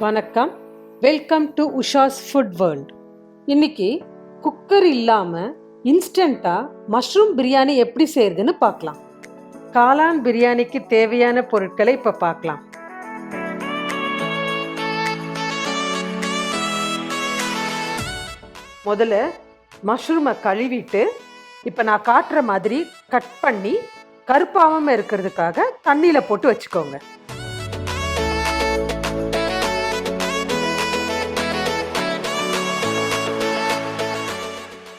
வணக்கம், welcome to Usha's food world. இன்னைக்கு cooker இல்லாமல் இன்ஸ்டண்ட்டாக மஷ்ரூம் பிரியாணி எப்படி செய்யறதுன்னு பார்க்கலாம். காளான் பிரியாணிக்கு தேவையான பொருட்களை இப்போ பார்க்கலாம். முதல்ல மஷ்ரூமை கழுவிட்டு இப்போ நான் காட்டுற மாதிரி கட் பண்ணி கருப்பாகாமல் இருக்கிறதுக்காக தண்ணியில் போட்டு வச்சுக்கோங்க.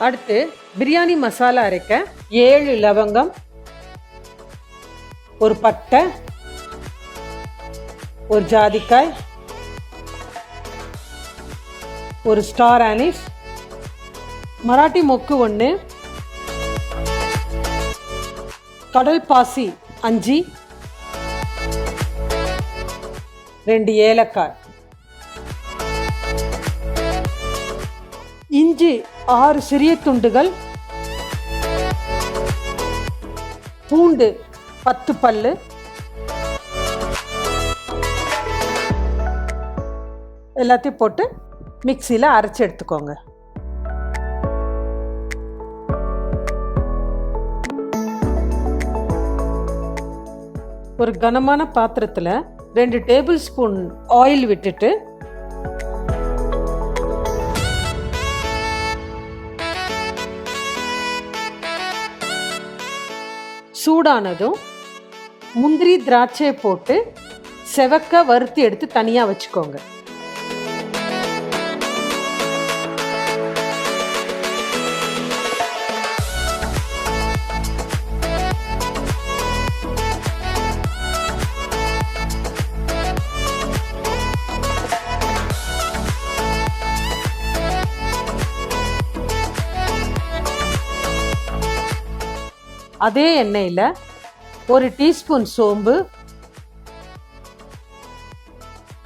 அடுத்து பிரியாணி மசாலா அரைக்க 7 லவங்கம், ஒரு பட்டை, ஒரு ஜாதிக்காய், ஒரு ஸ்டார் ஆனிஸ், மராட்டி மொக்கு 1, கடல்பாசி 5, 2 ஏலக்காய், இஞ்சி 6 சிறிய துண்டுகள், பூண்டு 10 பல்லு, எல்லாத்தையும் போட்டு மிக்சியில் அரைச்சி எடுத்துக்கோங்க. ஒரு கனமான பாத்திரத்தில் 2 டேபிள் ஸ்பூன் ஆயில் விட்டுட்டு சூடானதும் முந்திரி திராட்சையை போட்டு செவக்க வறுத்து எடுத்து தனியாக வச்சுக்கோங்க. அதே எண்ணெயில் 1 டீஸ்பூன் சோம்பு,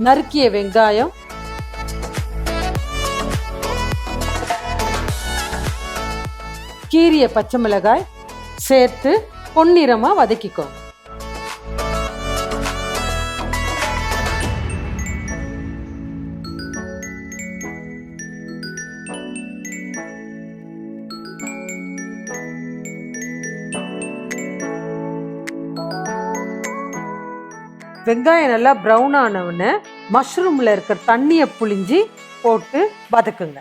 நறுக்கிய வெங்காயம், கீறிய பச்சை மிளகாய் சேர்த்து பொன்னிறமாக வதக்கிக்கோங்க. வெங்காயம் நல்லா ப்ரௌன் ஆனவுடனே மஷ்ரூமில் இருக்கிற தண்ணியை புழிஞ்சி போட்டு வதக்குங்க.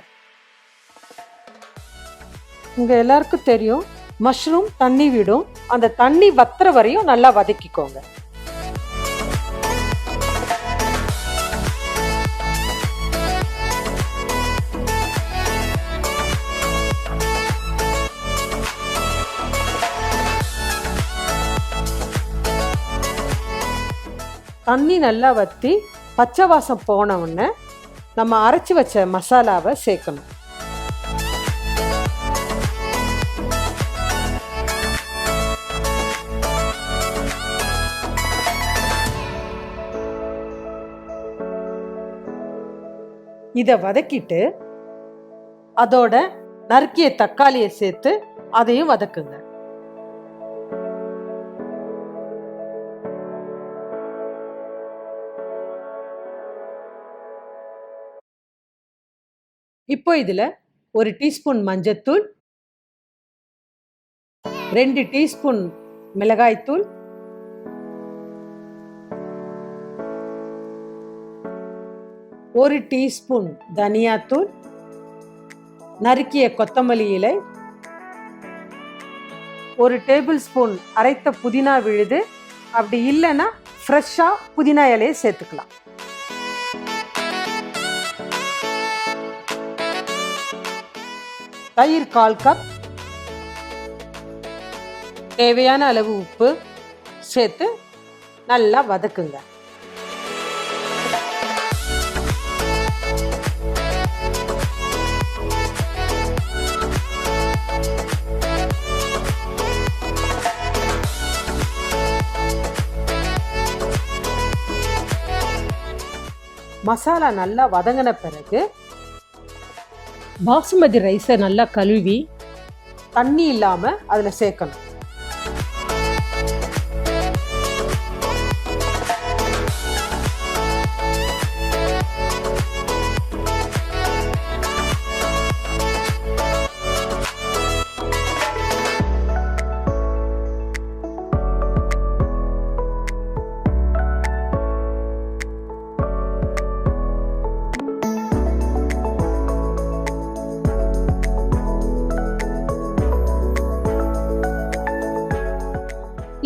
உங்கள் எல்லாருக்கும் தெரியும், மஷ்ரூம் தண்ணி விடும். அந்த தண்ணி வத்துற வரையும் நல்லா வதக்கிக்கோங்க. தண்ணி நல்லா வற்றி பச்சை வாசம் போன உடனே நம்ம அரைச்சி வச்ச மசாலாவை சேர்க்கணும். இதை வதக்கிட்டு அதோட நறுக்கிய தக்காளியை சேர்த்து அதையும் வதக்குங்க. இப்போ இதில் 1 டீஸ்பூன் மஞ்சத்தூள், 2 டீஸ்பூன் மிளகாய்த்தூள், 1 டீஸ்பூன் தனியாத்தூள், நறுக்கிய கொத்தமல்லி இலை, 1 டேபிள் ஸ்பூன் அரைத்த புதினா விழுது. அப்படி இல்லைன்னா ஃப்ரெஷ்ஷாக புதினா இலையை சேர்த்துக்கலாம். தயிர் 1/4 கப், தேவையான அளவு உப்பு சேர்த்து நல்லா வதக்குங்க. மசாலா நல்லா வதங்கின பிறகு பாஸ்மதி ரைஸை நல்லா கழுவி தண்ணி இல்லாமல் அதில் சேர்க்கணும்.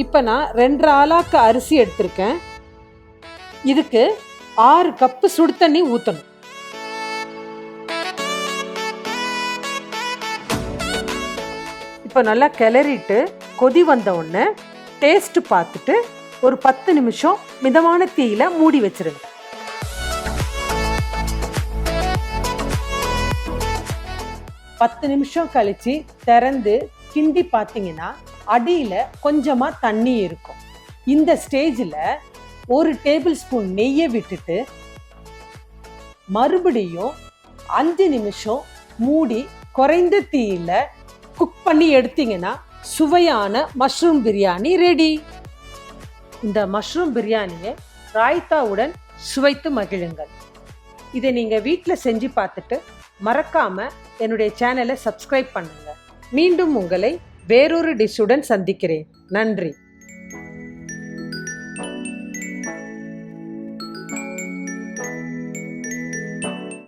இப்போ நான் 2 ஆளாக்கு அரிசி எடுத்திருக்கேன். இதுக்கு 6 கப்பு சுடு தண்ணி ஊற்றணும். இப்போ நல்லா கிளறிட்டு கொதி வந்த உடனே டேஸ்ட் பார்த்துட்டு ஒரு 10 நிமிஷம் மிதமான தீயில மூடி வச்சிருங்க. பத்து நிமிஷம் கழிச்சு திறந்து கிண்டி பார்த்தீங்கன்னா அடியில கொஞ்சமா தண்ணி இருக்கும். இந்த ஸ்டேஜில் 1 டேபிள் ஸ்பூன் நெய்யை விட்டுட்டு மறுபடியும் 5 நிமிஷம் மூடி குறைந்த தீயில குக் பண்ணி எடுத்தீங்கன்னா சுவையான மஷ்ரூம் பிரியாணி ரெடி. இந்த மஷ்ரூம் பிரியாணியை ராய்த்தாவுடன் சுவைத்து மகிழுங்கள். இதை நீங்கள் வீட்டில் செஞ்சு பார்த்துட்டு மறக்காம என்னுடைய சேனலை சப்ஸ்கிரைப் பண்ணுங்க. மீண்டும் உங்களை வேறொரு டிஷ்ஷுடன் சந்திக்கிறேன். நன்றி.